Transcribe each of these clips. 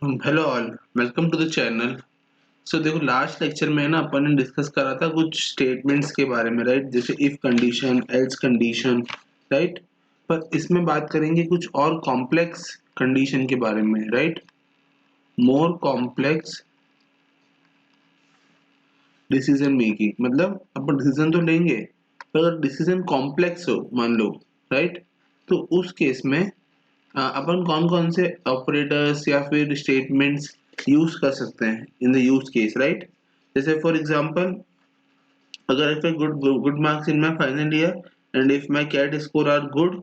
Hello all, welcome to the channel. So देखो, last lecture में ना अपन ने डिस्कस करा था कुछ स्टेटमेंट्स के बारे में, राइट? जैसे if condition, else condition, right? पर इसमें बात करेंगे कुछ और कॉम्प्लेक्स कंडीशन के बारे में, right? More complex decision making, मतलब अपन डिसीजन तो लेंगे, पर अगर डिसीजन कॉम्प्लेक्स हो, मान लो, राइट? तो उस केस में अपन कौन कौन से ऑपरेटर्स या फिर स्टेटमेंट्स यूज कर सकते हैं in the use case, right? जैसे फॉर एग्जांपल, अगर if I good marks in my final year and if my CAT score are good,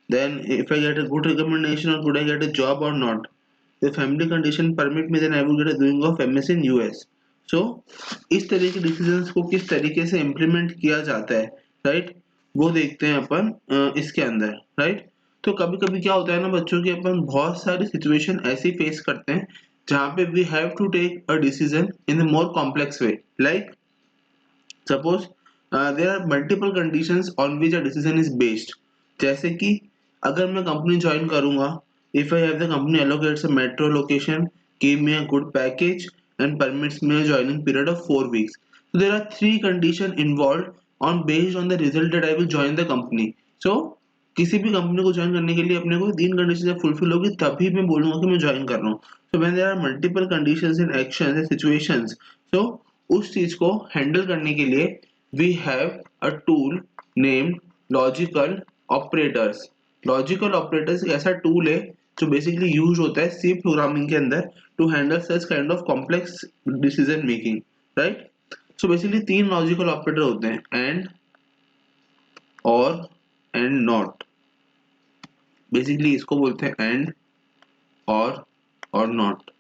then if I get a good recommendation or could I get a job or not, the family condition permit me, then I will get a doing of MS in US. So इस तरह के decisions को किस तरीके से implement किया जाता है, राइट? वो देखते हैं अपन इसके अंदर, राइट? तो कभी कभी क्या होता है ना बच्चों, की अपन बहुत सारी सिचुएशन ऐसी फेस करते हैं जहाँ पे we have to take a decision in a more complex way, like suppose there are multiple conditions on which a decision is based. जैसे कि अगर मैं कंपनी ज्वाइन करूंगा, if I have the company allocates a metro location, give me a good package and permits me a joining period of 4 weeks. So there are three conditions involved on based on the result that I will join the company. So किसी भी company को join करने के लिए अपने को तीन condition जब फुलफिल होगी तभी मैं बोलूंगा कि मैं ज्वाइन कर रहा हूँ. So when there are multiple conditions in actions and situations, so उस चीज को हैंडल करने के लिए we have a tool named logical operators. Logical operators एक ऐसा टूल है जो बेसिकली यूज होता है सी प्रोग्रामिंग के अंदर to handle such kind of complex decision making, right? So basically तीन लॉजिकल ऑपरेटर होते हैं, एंड, और, एंड नॉट. बेसिकली इसको बोलते हैं एंड, और नॉट.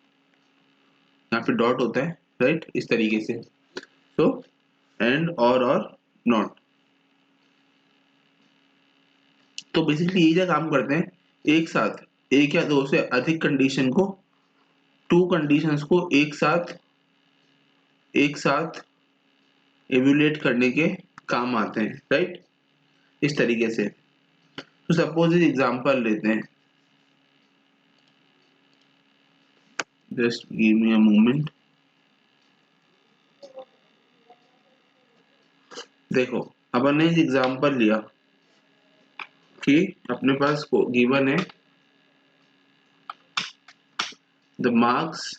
यहाँ पे डॉट होता है, राइट? इस तरीके से. सो एंड, और नॉट. तो बेसिकली ये क्या काम करते हैं, एक साथ एक या दो से अधिक कंडीशन को, टू कंडीशंस को एक साथ एवेल्युएट करने के काम आते हैं, राइट? इस तरीके से. तो सपोज एक एग्जांपल लेते हैं, just give me a moment. देखो, अपन ने एक एग्जांपल लिया कि अपने पास को गिवन है the marks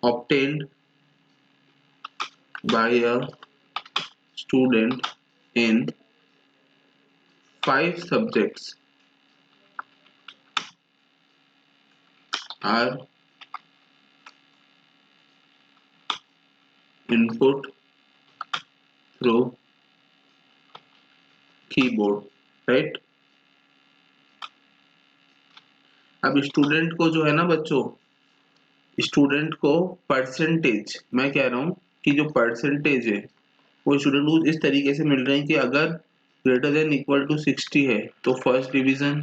obtained by a student in 5 subjects are input through keyboard, right? अब स्टूडेंट को जो है ना बच्चों, स्टूडेंट को परसेंटेज, मैं कह रहा हूँ कि जो परसेंटेज है वो स्टूडेंट को इस तरीके से मिल रहे हैं कि अगर ग्रेटर देन इक्वल टू 60 है तो फर्स्ट डिवीजन,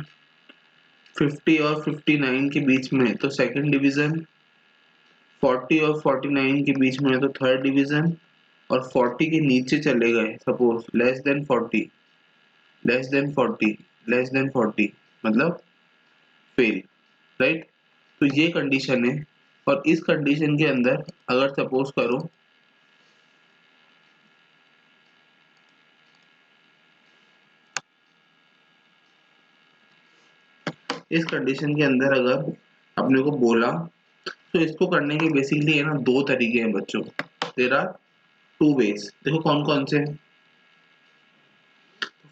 50 और 59 के बीच में है तो सेकंड डिवीजन, 40 और 49 के बीच में है तो थर्ड डिवीजन, और 40 के नीचे चले गए, suppose less than 40, less than 40, less than 40, मतलब फेल, राइट? तो ये कंडीशन है. और इस कंडीशन के अंदर अगर सपोज करो, इस कंडीशन के अंदर अगर अपने को बोला, तो इसको करने के बेसिकली है ना दो तरीके हैं बच्चों. There are two ways. देखो कौन कौन से.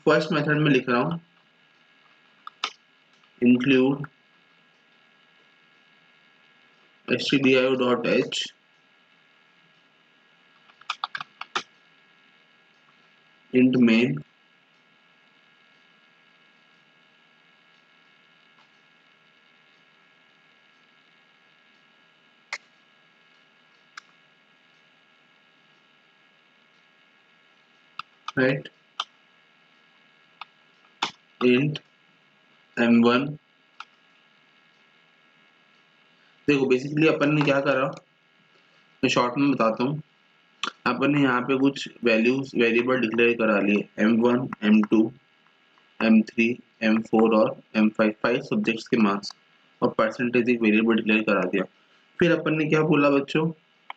फर्स्ट मेथड में लिख रहा हूँ, include stdio.h int main right int m1. देखो बेसिकली अपन ने क्या करा, मैं शॉर्ट में बताता हूँ. अपन ने यहाँ पे कुछ वैल्यूज वेरिएबल डिक्लेयर करा लिए, m1, m2, m3, m4 और m5, 5 सब्जेक्ट्स के मार्क्स. और परसेंटेज एक वेरिएबल डिक्लेयर करा दिया। फिर अपन ने क्या बोला बच्चों,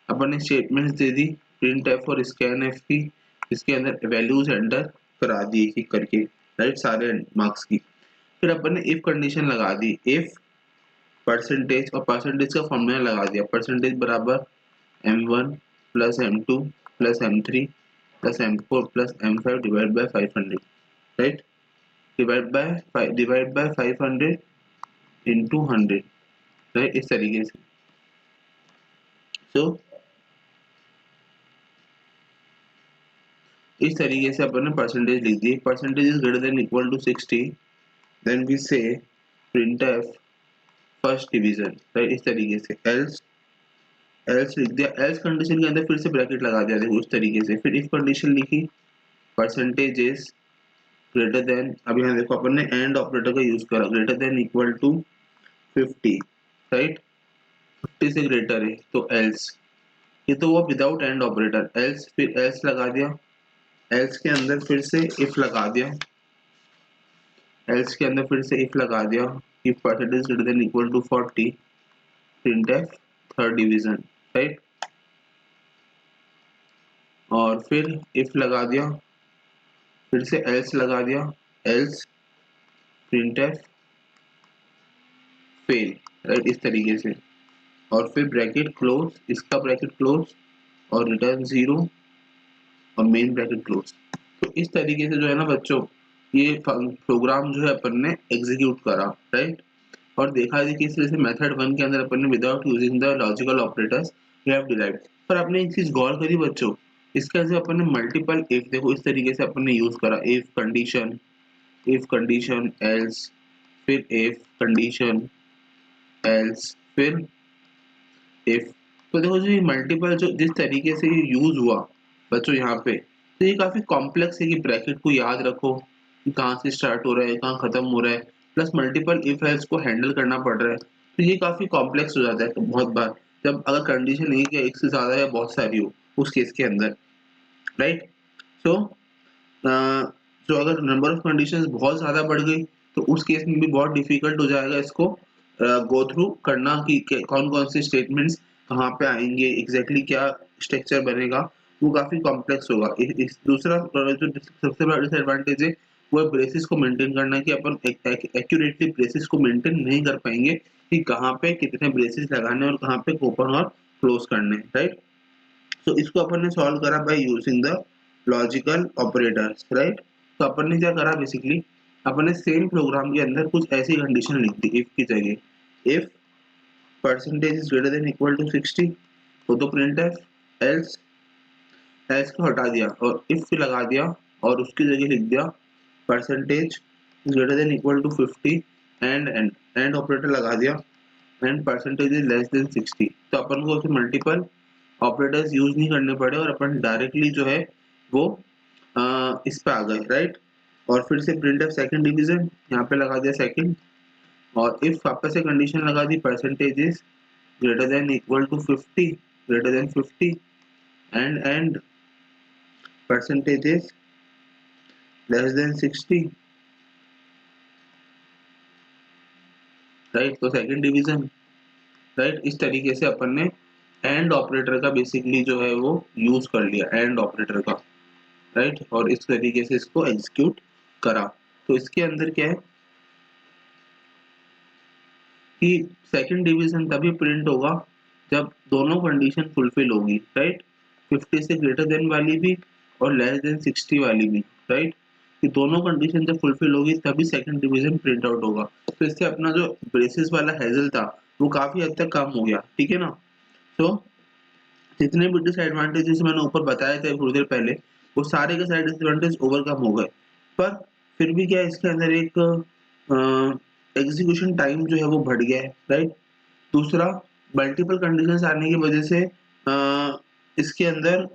अपन ने स्टेटमेंट्स दे दी प्रिंट एफ और स्कैन एफ की, इसके अंदर वैल्यूज एंटर करा दी एक एक करके, राइट, सारे मार्क्स की। फिर अपन ने इफ कंडीशन लगा दी, इफ परसेंटेज, और परसेंटेज का फॉर्मूला लगा दिया, परसेंटेज बराबर m1 plus m2 plus m3 plus m4 plus m5 divide by 500, right, divide by 500 into 100, right, इस तरीके से। सो इस तरीके से अपन ने परसेंटेज लिख दी। Percentage is greater than equal to 60, then we say printf first division, right, इस तरीके से। एल्स लिख दिया, एल्स कंडीशन के अंदर फिर से ब्रैकेट लगा दिया, देखो उस तरीके से। फिर इफ कंडीशन लिखी, परसेंटेज इज ग्रेटर देन, अब यहाँ देखो अपन ने एंड ऑपरेटर का यूज करा, greater than equal to 50, right, 50 से ग्रेटर है तो एल्स, ये तो वो विदाउट एंड ऑपरेटर, एल्स, फिर एल्स लगा दिया, एल्स के अंदर फिर से इफ लगा दिया, एल्स के अंदर फिर से इफ लगा दिया, if percentage greater than equal to 40, printf third division, right, और फिर इफ लगा दिया, फिर से एल्स लगा दिया, एल्स printf फेल, राइट, इस तरीके से। और फिर ब्रैकेट क्लोज, इसका ब्रैकेट क्लोज और रिटर्न 0 और मेन ब्रैकेट क्लोज। तो इस तरीके से जो है ना बच्चों, ये प्रोग्राम जो है अपन ने एग्जीक्यूट करा, राइट, और देखा है कि इस तरह से मेथड 1 के अंदर अपन ने without using the logical operators we have derived. पर आपने एक चीज गौर करी बच्चों, इसके अंदर अपन ने मल्टीपल इफ, देखो इस तरीके से अपन ने यूज करा, इफ कंडीशन एल्स, फिर इफ कंडीशन एल्स, फिर इफ। तो देखो जो ये मल्टीपल जो जिस तरीके से ये यूज हुआ बच्चों यहाँ पे, तो ये काफी कॉम्प्लेक्स है कि ब्रैकेट को याद रखो कि कहाँ से स्टार्ट हो रहा है कहाँ खत्म हो रहा है, प्लस मल्टीपल इफ एल्स को हैंडल करना पड़ रहा है, तो ये काफी कॉम्प्लेक्स हो जाता है बहुत बार, जब अगर कंडीशन एक या एक से ज्यादा या बहुत सारी हो उस केस के अंदर, राइट। सो जो अगर नंबर ऑफ कंडीशंस बहुत ज्यादा बढ़ गई तो उस केस में भी बहुत डिफिकल्ट हो जाएगा इसको गो थ्रू करना कि कौन कौन से स्टेटमेंट्स कहाँ पे आएंगे, एग्जैक्टली क्या स्ट्रक्चर बनेगा, वो काफी कॉम्प्लेक्स होगा। इस दूसरा जो सबसे बड़ा डिसएडवांटेज है वो है ब्रेसिस को मेंटेन करना, कि अपन एक्यूरेटली ब्रेसिस को मेंटेन नहीं कर पाएंगे कि कहाँ पे कितने ब्रेसिस लगाने और कहाँ पे ओपन और क्लोज करने, राइट। तो इसको अपन ने सॉल्व करा by using the logical operators, right. तो अपन ने क्या करा बेसिकली, अपन ने सेम प्रोग्राम के अंदर कुछ ऐसी कंडीशन लिख दी इफ की जगह, if percentage is greater than equal to 60 तो printf, एल्स, एल्स को हटा दिया और इफ लगा दिया और उसकी जगह लिख दिया percentage greater than equal to 50 and operator लगा दिया and percentage is less than 60। तो अपन को उसमें मल्टीपल ऑपरेटर्स यूज नहीं करने पड़े और अपन डायरेक्टली जो है वो इस पे आ गए, राइट। और फिर से printf सेकंड डिवीजन यहाँ पे लगा दिया सेकंड, और इफ वापस से कंडीशन लगा दी percentage is greater than equal to 50, greater than 50 and percentage is less than 60, right. तो सेकंड डिवीजन, राइट, इस तरीके से अपन ने एंड ऑपरेटर का बेसिकली जो है वो यूज कर लिया, एंड ऑपरेटर का, राइट, और इस तरीके से इसको एग्जीक्यूट करा। तो इसके अंदर क्या है कि सेकंड डिवीजन तभी प्रिंट होगा जब दोनों कंडीशन फुलफिल होगी, राइट, 50 से ग्रेटर देन वाली भी और लेस देन 60 वाली भी, राइट। कि दोनों कंडीशन जब फुलफिल होगी तभी सेकंड डिवीजन प्रिंट आउट होगा। तो इससे अपना जो ब्रेसिस वाला हैजल था वो काफी हद तक कम हो गया, ठीक है ना। तो जितने भी डिसएडवांटेजेस मैंने ऊपर बताए थे थोड़ी देर पहले, वो सारे के सारे डिसएडवांटेज ओवरकम हो गए। पर फिर भी क्या इसके अंदर एक एग्जीक्यूशन टाइम जो है वो बढ़ गया है, राइट। दूसरा, मल्टीपल कंडीशंस आने की वजह से इसके अंदर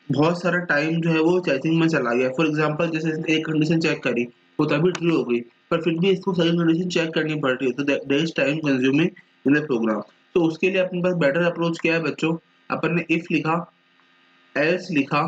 बहुत सारा टाइम जो है वो चेकिंग में चला गया। फॉर एग्जांपल जैसे इसने एक कंडीशन चेक करी वो तभी ट्रू हो गई, पर फिर भी इसको सेकंड कंडीशन चेक करनी पड़ रही है, तो there is time consuming in the program. तो उसके लिए अपने पास बेटर अप्रोच क्या है बच्चों, अपन ने इफ लिखा, एल्स लिखा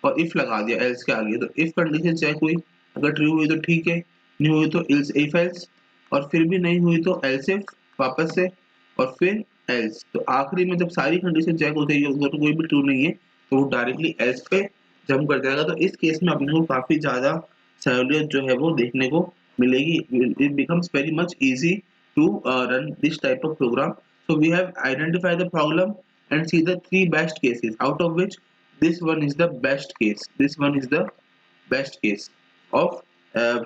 और इफ लगा दिया एल्स के आगे। तो इफ कंडीशन चेक हुई, अगर ट्रू हुई तो ठीक है, नहीं हुई तो इफ एल्स, और फिर भी नहीं हुई तो एल्स इफ वापस से, और फिर एल्स। तो आखिरी में जब सारी कंडीशन चेक हो जाएगी तो कोई भी ट्रू नहीं है तो वो डायरेक्टली एल्स पे जंप कर जाएगा। तो इस केस में अपने को काफी ज्यादा सहूलियत जो है वो देखने को मिलेगी। It becomes very much easy to run this type of program. So we have identified the problem and see the three best cases, out of which this one is the best case. This one is the best case of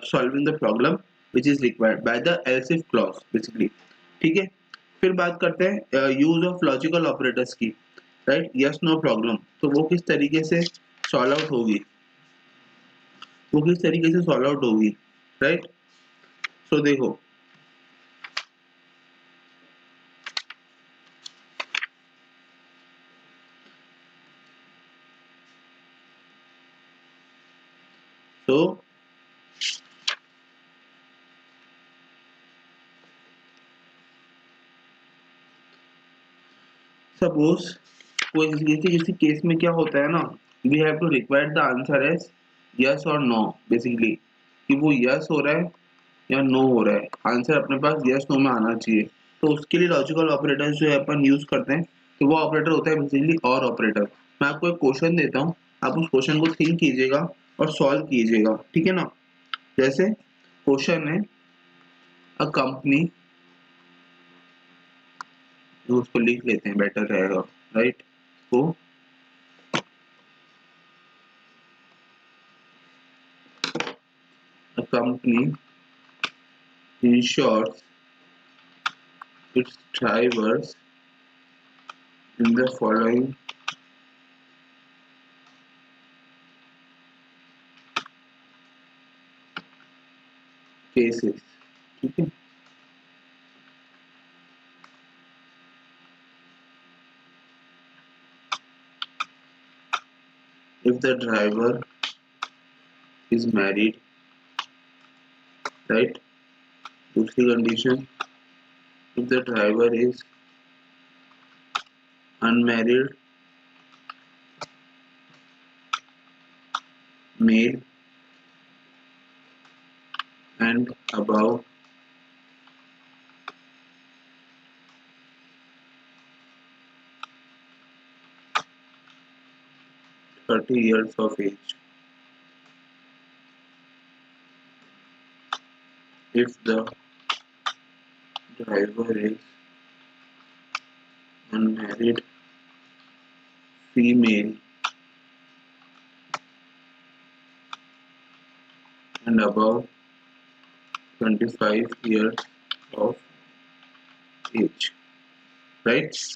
solving the problem which is required by the else if clause basically. ठीक है, फिर बात करते हैं use of logical operators की, right. Yes no problem, तो वो किस तरीके से सॉल्व आउट होगी, वो किस तरीके से सॉल्व आउट होगी, राइट। सो देखो, तो सपोज कोई किसी केस में क्या होता है ना, we have to require the answer as yes और नो बेसिकली, कि वो यस हो रहा है या नो हो रहा है, आंसर अपने पास यस नो में आना चाहिए। तो उसके लिए लॉजिकल ऑपरेटर्स जो है अपन यूज करते हैं, तो वो ऑपरेटर होता है बेसिकली और ऑपरेटर। मैं आपको एक क्वेश्चन देता हूँ, आप उस क्वेश्चन को थिंक कीजिएगा और सॉल्व कीजिएगा, ठीक है ना। जैसे क्वेश्चन है, अ कंपनी, उसको लिख लेते हैं बेटर रहेगा, राइट। तो a company insures its drivers in the following cases, ठीक है। If the driver is married, right, दूसरी condition, if the driver is unmarried male and above 30 years of age, if the driver is unmarried female and above 25 years of age, right।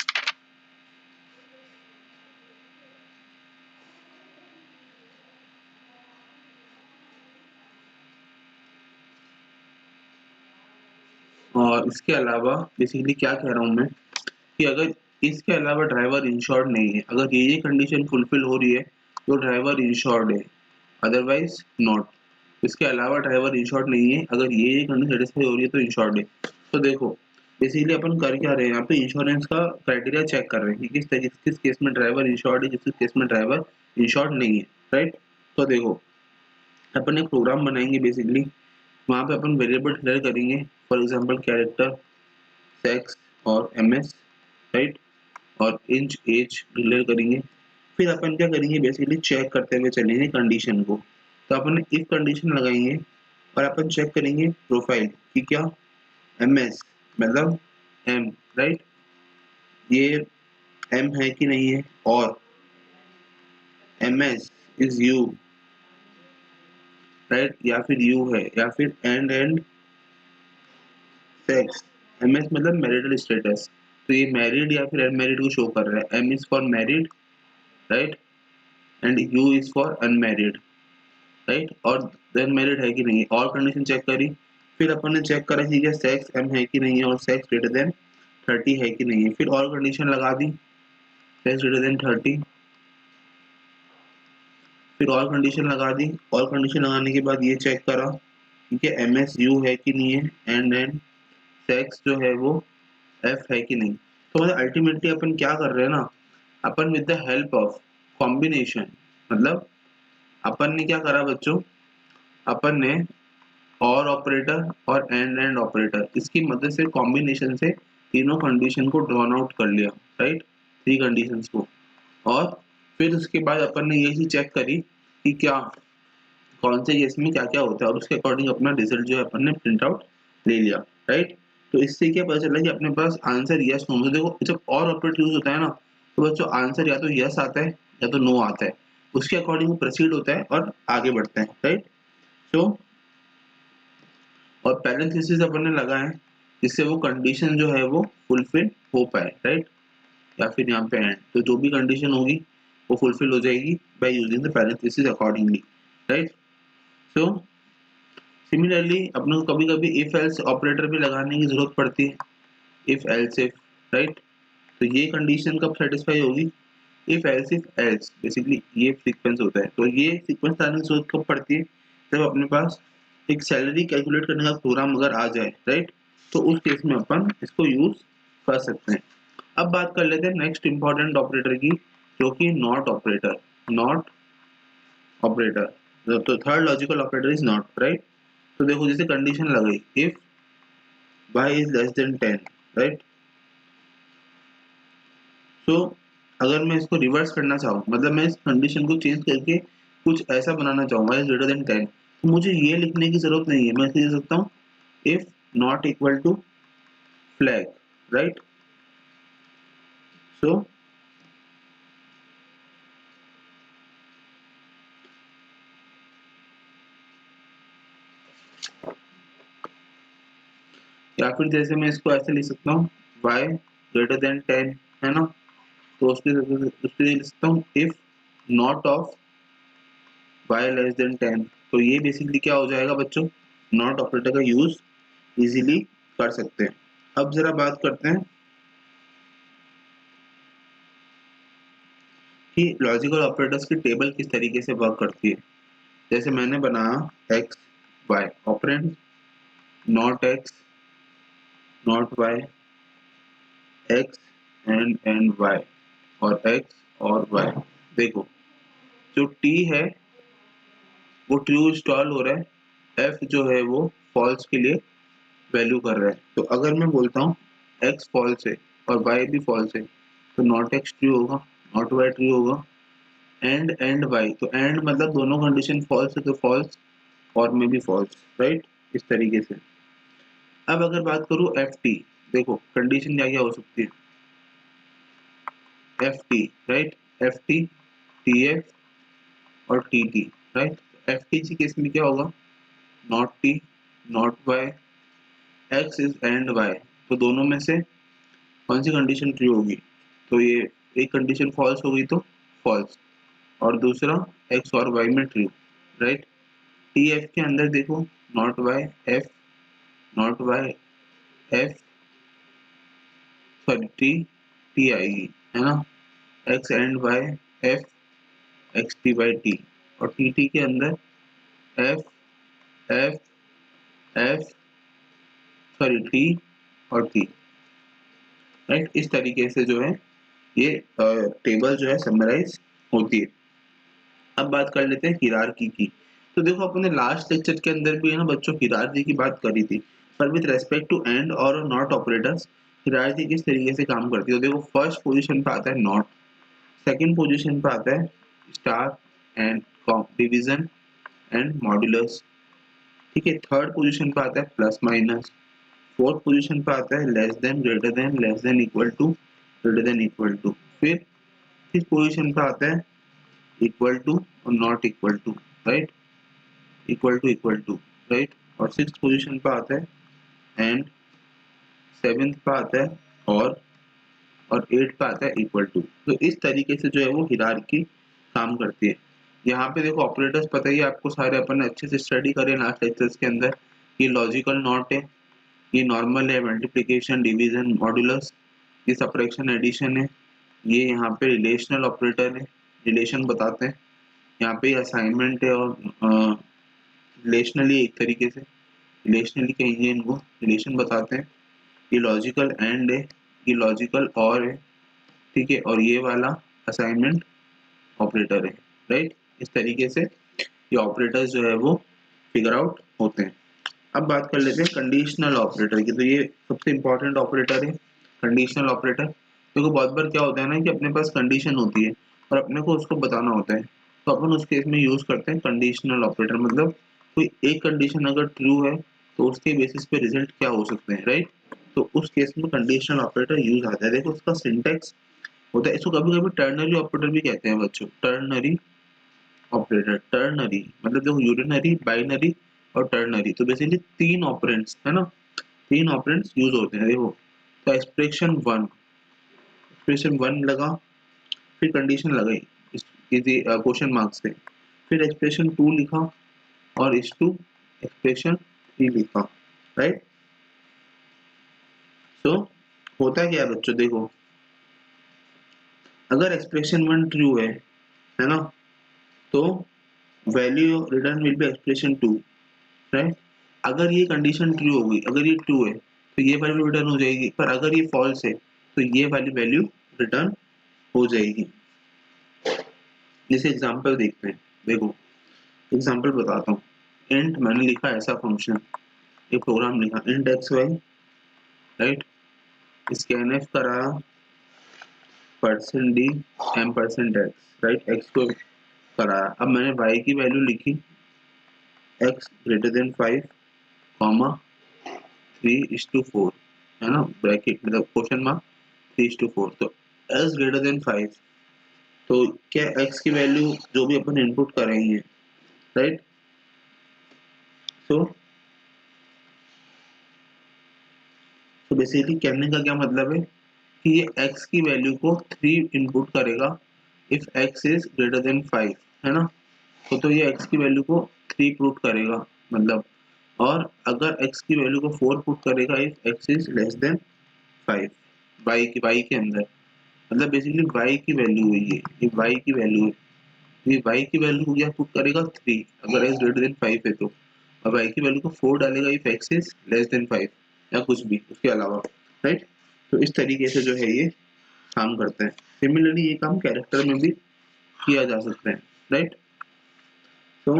और इसके अलावा basically क्या कह रहा हूँ मैं, कि अगर इसके अलावा ड्राइवर इंश्योर्ड नहीं है, अगर ये कंडीशन फुलफिल हो रही है तो ड्राइवर इंश्योर्ड है, अदरवाइज नॉट। इसके अलावा ड्राइवर इंश्योर्ड नहीं है, अगर ये कंडीशन सेटिस्फाई हो रही है तो इंश्योर्ड है। तो देखो बेसिकली अपन कर क्या रहे हैं यहाँ पे, इंश्योरेंस का क्राइटेरिया चेक कर रहे हैं कि किस केस में ड्राइवर इंश्योर्ड है, किस केस में ड्राइवर इंश्योर्ड नहीं है, राइट। तो देखो अपन एक प्रोग्राम बनाएंगे बेसिकली, वहाँ पे अपन वेरिएबल डिक्लेयर करेंगे, फॉर एग्जांपल कैरेक्टर, सेक्स और एमएस, राइट, और इंच एज डिक्लेयर करेंगे। फिर अपन क्या करेंगे बेसिकली, चेक करते हुए चलेंगे कंडीशन को। तो अपन ने इफ कंडीशन लगाएंगे और अपन चेक करेंगे प्रोफाइल कि क्या एमएस मतलब एम, राइट, ये एम है कि नहीं है, और एमएस इज यू, राइट, या फिर यू है, या फिर एंड सेक्स, एमएस मतलब मैरिटल स्टेटस, तो ये मैरिड या फिर अनमैरिड को शो कर रहा है। M is for married, right, and U is for unmarried, right, और देन मैरिड है कि नहीं, और कंडीशन चेक करी। फिर अपन ने चेक करा कि क्या सेक्स एम है कि नहीं है, और सेक्स ग्रेटर देन 30 है कि नहीं है। फिर और कंडीशन लगा दी, सेक्स ग्रेटर देन 30, फिर और कंडीशन लगा दी, और कंडीशन लगाने के बाद ये चेक करा ठीक है एम एस यू है कि नहीं है, एंड सेक्स जो है वो एफ है कि नहीं। तो मतलब अल्टीमेटली अपन क्या कर रहे हैं ना, अपन with the help of combination, मतलब अपन ने क्या करा बच्चों, अपन ने और ऑपरेटर और एंड ऑपरेटर, इसकी मदद से कॉम्बिनेशन से तीनों कंडीशन को ड्रॉन आउट कर लिया, राइट, 3 कंडीशंस को। और फिर उसके बाद अपन ने ये चीज चेक करी कि क्या कौन से केस में क्या क्या होता है, और उसके अकॉर्डिंग अपना रिजल्ट जो है अपन ने प्रिंट आउट ले लिया, राइट। तो इससे क्या पता चला कि अपने पास आंसर यस नो, देखो जब और ऑपरेटर यूज होता है ना, तो बच्चों आंसर या तो यस आता है या तो नो आता है, उसके अकॉर्डिंग वो प्रोसीड होता है और आगे बढ़ते हैं, राइट। तो और पैरेंथेसिस अपन ने लगाए जिससे वो कंडीशन जो है वो फुलफिल हो पाए, राइट, या फिर यहाँ पे एंड, तो जो भी कंडीशन होगी वो फुलफिल हो जाएगी by using the parenthesis accordingly, right. So similarly अपने को कभी कभी इफ एल्स ऑपरेटर भी लगाने की जरूरत पड़ती है, इफ एल्स इफ, राइट। तो ये कंडीशन कब सेटिस्फाई होगी, इफ एल्स बेसिकली ये सीक्वेंस होता है। तो ये सीक्वेंस लाने की जरूरत कब पड़ती है, जब अपने पास एक सैलरी कैलकुलेट करने का प्रोग्राम अगर आ जाए, राइट, तो उस केस में अपन इसको यूज कर सकते हैं। अब बात कर लेते हैं नेक्स्ट इंपॉर्टेंट ऑपरेटर की, जो कि नॉट ऑपरेटर, नॉट ऑपरेटर। तो third logical operator is not, right. तो देखो जैसे कंडीशन लगाई if y is less than 10, right. So अगर मैं इसको रिवर्स करना चाहूँ, मतलब मैं इस कंडीशन को चेंज करके कुछ ऐसा बनाना चाहूँगा इज ग्रेटर देन 10, तो मुझे ये लिखने की जरूरत नहीं है, मैं इसे लिख सकता हूँ if not equal to flag, right. So या फिर जैसे मैं इसको ऐसे लिख सकता हूँ y ग्रेटर देन 10, है ना, तो उसके लिए लिख सकता हूँ if not of y less than 10। तो ये बेसिकली क्या हो जाएगा बच्चों, नॉट ऑपरेटर का यूज इजीली कर सकते हैं। अब जरा बात करते हैं कि लॉजिकल ऑपरेटर्स की टेबल किस तरीके से वर्क करती है। जैसे मैंने बनाया X Y operand, not X not Y, X and Y, और एक्स और वाई। देखो जो टी है वो ट्रू इंस्टॉल हो रहा है, एफ जो है वो फॉल्स के लिए वैल्यू कर रहा है। तो अगर मैं बोलता हूँ एक्स फॉल्स है और वाई भी फॉल्स है, तो नॉट एक्स ट्रू होगा, नॉट वाई ट्रू होगा, एंड वाई, तो एंड मतलब दोनों कंडीशन फॉल्स है तो फॉल्स और में भी फॉल्स, राइट, इस तरीके से। अब अगर बात करूँ एफ टी, देखो कंडीशन क्या क्या हो सकती है, F T, right, F T, T F और T T, right. F T जी केस में क्या होगा, not T not Y, X is and Y, तो दोनों में से कौन सी कंडीशन ट्रू होगी, तो ये एक कंडीशन फॉल्स हो गई तो फॉल्स, और दूसरा एक्स और वाई में ट्रू, राइट। टी एफ के अंदर देखो not Y F, not Y F, sorry T, T आएगी, है ना, X and Y F, X T by T, और टी टी के अंदर F F F, sorry T और टी, राइट। इस तरीके से जो है ये टेबल जो है समराइज होती है। अब बात कर लेते हैं हिरार्की की। तो देखो अपने लास्ट लेक्चर के अंदर भी है ना बच्चों हिरार्की की बात करी थी, पर विद रेस्पेक्ट टू एंड और नॉट ऑपरेटर्स हिरार्की किस तरीके से काम करती है। तो देखो फर्स्ट पोजीशन पे आता है नॉट, सेकंड पोजीशन पे आता है star and division and modulus, ठीक है। थर्ड पोजीशन पे आता है प्लस माइनस, फोर्थ पोजीशन पे आता है less than, greater than, less than equal to, greater than equal to. फिर फिफ्थ पोजीशन पे आता है इक्वल टू और not equal to, right, equal to, right. और सिक्स पोजीशन पे आता है एंड, सेवेंथ पे आता है और एट पे आता है इक्वल टू। तो इस तरीके से जो है वो हिरार्की काम करती है। यहाँ पे देखो ऑपरेटर्स पता ही है आपको सारे, अपन ने अच्छे से स्टडी करे लास्ट लेक्चर्स के अंदर। ये लॉजिकल नॉट है, ये नॉर्मल है, मल्टीप्लिकेशन डिवीजन मॉड्यूलस, ये सबट्रैक्शन एडिशन है, ये यहाँ पे रिलेशनल ऑपरेटर है, रिलेशन बताते हैं, यहाँ पे असाइनमेंट है, और रिलेशनली एक तरीके से रिलेशनली कहेंगे इनको, रिलेशन बताते हैं। ये लॉजिकल एंड है, ये लॉजिकल और है, ठीक है, और ये वाला असाइनमेंट ऑपरेटर है, राइट। इस तरीके से ये ऑपरेटर्स जो है वो फिगर आउट होते हैं। अब बात कर लेते हैं कंडीशनल ऑपरेटर की। तो ये सबसे इंपॉर्टेंट ऑपरेटर है कंडीशनल ऑपरेटर। देखो बहुत बार क्या होता है ना कि अपने पास कंडीशन होती है और अपने को उसको बताना होता है, तो अपन उस केस में यूज करते हैं कंडीशनल ऑपरेटर। मतलब कोई एक कंडीशन अगर ट्रू है तो उसके बेसिस पे रिजल्ट क्या हो सकते हैं, राइट। तो उस केस में कंडीशनल ऑपरेटर यूज आता है। देखो उसका सिंटेक्स होता है, इसको कभी कभी टर्नरी ऑपरेटर भी कहते हैं बच्चों। टर्नरी ऑपरेटर, टर्नरी मतलब देखो यूरिनरी, बाइनरी और टर्नरी, तो बेसिकली तीन ऑपरेंड्स है ना, तीन ऑपरेंड्स यूज होते हैं। देखो तो एक्सप्रेशन वन लगा, फिर कंडीशन लगाई क्वेश्चन मार्क्स से, फिर एक्सप्रेशन टू लिखा और इस टू एक्सप्रेशन थ्री लिखा, राइट। तो होता क्या है बच्चों, देखो अगर एक्सप्रेशन वन ट्रू है ना, तो value return will be expression two, right. अगर ये कंडीशन ट्रू होगी, अगर ये ट्रू है तो ये वैल्यू रिटर्न हो जाएगी, पर अगर ये फॉल्स है तो ये वाली वैल्यू रिटर्न हो जाएगी। जैसे एग्जांपल देखते हैं, देखो एग्जांपल बताता हूँ। इंट मैंने लिखा ऐसा फंक्शन, एक प्रोग्राम लिखा int X Y, right. Scanf कराया %d %x, राइट। एक्स को कराया, अब मैंने y की वैल्यू लिखी x ग्रेटर देन 5 कॉमा 3:4, है ना, ब्रैकेट मतलब क्वेश्चन मार्क 3:4। तो x ग्रेटर देन 5, तो क्या x की वैल्यू जो भी अपन इनपुट कर रहे हैं, राइट। तो बेसिकली कहने का क्या मतलब है कि ये x की वैल्यू को 3 इनपुट करेगा if x is greater then 5, है ना। तो ये x की वैल्यू को 3 पुट करेगा मतलब, और अगर x की वैल्यू को 4 पुट करेगा if x is less then 5, y के अंदर, मतलब बेसिकली y की वैल्यू है ये y की वैल्यू है, ये y की वैल्यू को क्या पुट करेगा 3 अगर x ग्रेटर देन 5 है तो, और y की वैल्यू को 4 डालेगा if x is less then 5 या कुछ भी उसके अलावा, राइट। तो इस तरीके से जो है ये काम करता है। सिमिलरली ये काम कैरेक्टर में भी किया जा सकता है, राइट। तो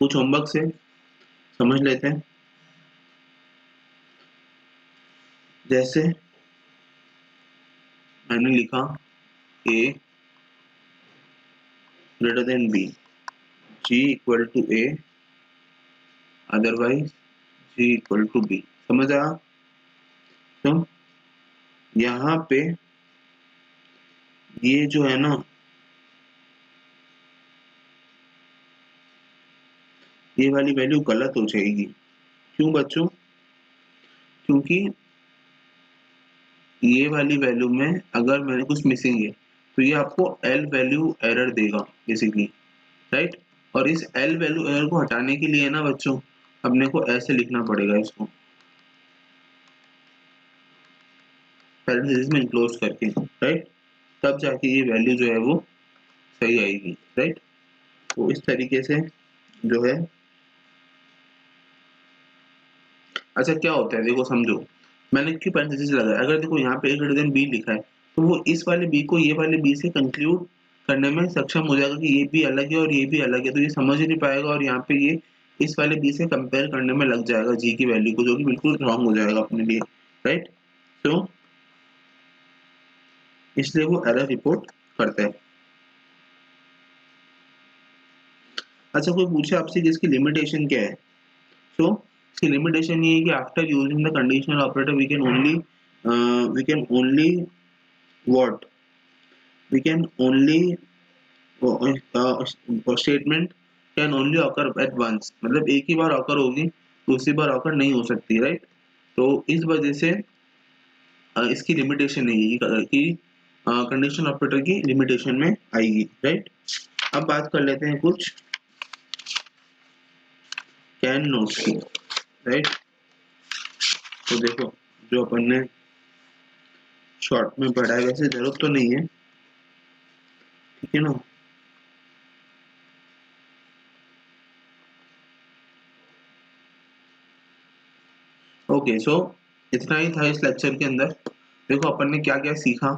कुछ होमवर्क से समझ लेते हैं। जैसे मैंने लिखा a greater than b, g equal to a, otherwise g equal to b, समझ आया। तो यहाँ पे ये जो है ना, ये वाली वैल्यू गलत हो जाएगी। क्यों बच्चों? क्योंकि ये वाली वैल्यू में अगर मैंने कुछ मिसिंग है तो ये आपको एल वैल्यू एरर देगा बेसिकली, राइट। और इस एल वैल्यू एरर को हटाने के लिए ना बच्चों अपने को ऐसे लिखना पड़ेगा इसको, पैरेंथेसिस में इनक्लोज करके, राइट। तब जाके ये वैल्यू जो है वो सही आएगी, राइट। तो इस तरीके से जो है, अच्छा क्या होता है देखो समझो, मैंने क्यों पैरेंथेसिस लगाया, अगर देखो यहाँ पे a ग्रेटर देन b लिखा है तो वो इस वाले b को ये वाले b से कंक्लूड करने में सक्षम हो जाएगा कि ये भी अलग है और ये भी अलग है, तो ये समझ ही नहीं पाएगा और यहाँ पे ये इस वाले b से कंपेयर करने में लग जाएगा g की वैल्यू को, जो कि बिल्कुल रॉन्ग हो जाएगा अपने लिए, राइट। तो इसलिए वो एरर रिपोर्ट करता है। अच्छा कोई पूछे आपसे कि इसकी लिमिटेशन क्या है, तो इसकी लिमिटेशन ये है कि after using the conditional operator we can only what we can only statement can only occur at once, मतलब एक ही बार ऑकर होगी, दूसरी बार ऑकर नहीं हो सकती, राइट। तो इस वजह से इसकी लिमिटेशन है कि कंडीशनल ऑपरेटर की लिमिटेशन में आएगी, राइट। अब बात कर लेते हैं कुछ कैन नोट्स की, राइट। तो देखो जो अपन ने शॉर्ट में पढ़ा है, वैसे जरूरत तो नहीं है, ठीक है ना। ओके सो इतना ही था इस लेक्चर के अंदर। देखो अपन ने क्या क्या सीखा,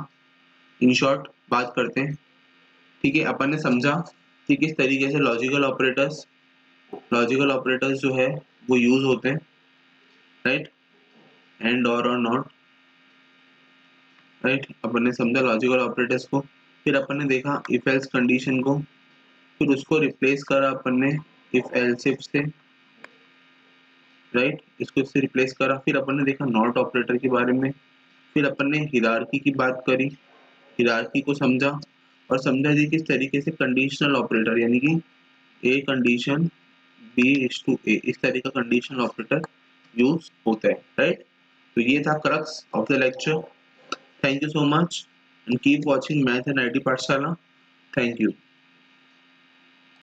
इन शॉर्ट बात करते हैं, ठीक है। अपन ने समझा कि किस तरीके से लॉजिकल ऑपरेटर्स जो है वो यूज होते हैं, राइट, एंड और नॉट, राइट। अपन ने समझा लॉजिकल ऑपरेटर्स को, फिर अपन ने देखा इफ एल्स कंडीशन को, फिर उसको रिप्लेस करा अपन ने इफ एल्स इफ से, राइट, इसको इससे रिप्लेस करा। फिर अपन ने देखा नॉट ऑपरेटर के बारे में, फिर अपन ने हिरार्की की बात करी, हिरार्की को समझा, और समझा जी किस तरीके से कंडीशनल ऑपरेटर यानी कि A condition B is to A, इस तरह का कंडीशनल ऑपरेटर यूज होता है, राइट। तो ये था crux of the lecture. Thank you so much and keep watching math and IT Pathshala. Thank you.